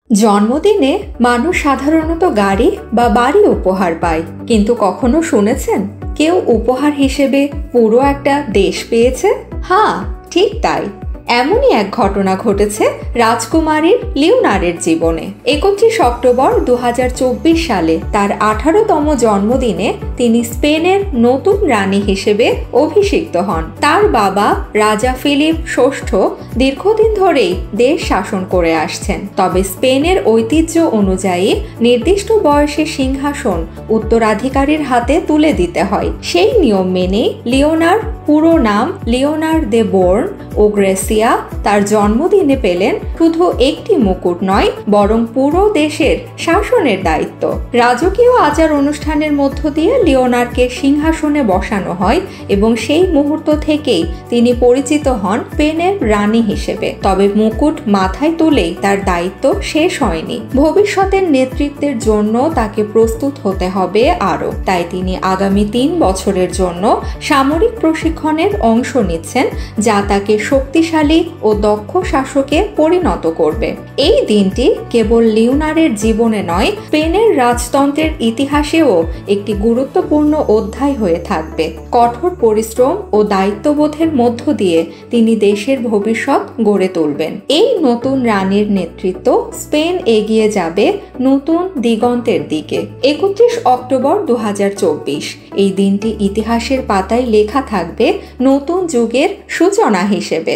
জন্মদিনে মানুষ সাধারণত গাড়ি বা বাড়ি উপহার পায়, কিন্তু কখনো শুনেছেন কেউ উপহার হিসেবে পুরো একটা দেশ পেয়েছে? হ্যাঁ, ঠিক তাই। এমনই এক ঘটনা ঘটেছে রাজকুমারীর লিওনারের জীবনে। 31 অক্টোবর 2024 সালে তার 18তম জন্মদিনে তিনি স্পেনের নতুন রানী হিসেবে অভিষিক্ত হন। তার বাবা রাজা ফিলিপ ষষ্ঠ দীর্ঘদিন ধরেই দেশ শাসন করে আসছেন, তবে স্পেনের ঐতিহ্য অনুযায়ী নির্দিষ্ট বয়সে সিংহাসন উত্তরাধিকারীর হাতে তুলে দিতে হয়। সেই নিয়ম মেনেই লিওনার পুরো নাম লিওনার দে বোর্ন ও গ্রেসিয়া তার জন্মদিনে পেলেন শুধু একটি মুকুট নয়, বরং পুরো দেশের শাসনের দায়িত্ব। রাজকীয় আচার অনুষ্ঠানের মধ্য দিয়ে লিওনারকে সিংহাসনে বসানো হয় এবং সেই মুহূর্ত থেকেই তিনি পরিচিত হন স্পেনের রানী হিসেবে। তবে মুকুট মাথায় তুলেই তার দায়িত্ব শেষ হয়নি। ভবিষ্যতের নেতৃত্বের জন্য তাকে প্রস্তুত হতে হবে আরও। তাই তিনি আগামী 3 বছরের জন্য সামরিক প্রশিক্ষণের অংশ নিচ্ছেন, যা তাকে শক্তিশালী ও দক্ষ শাসকে পরিণত করবে। এই দিনটি কেবল লিওনারের জীবনে নয়, স্পেনের রাজতন্ত্রের ইতিহাসেও একটি গুরুত্বপূর্ণ অধ্যায় হয়ে থাকবে। কঠোর পরিশ্রম ও দায়িত্ববোধের মধ্য দিয়ে তিনি দেশের ভবিষ্যৎ গড়ে তুলবেন। এই নতুন রানীর নেতৃত্ব স্পেন এগিয়ে যাবে নতুন দিগন্তের দিকে। 31 অক্টোবর 2024 এই দিনটি ইতিহাসের পাতায় লেখা থাকবে নতুন যুগের সূচনা হিসেবে।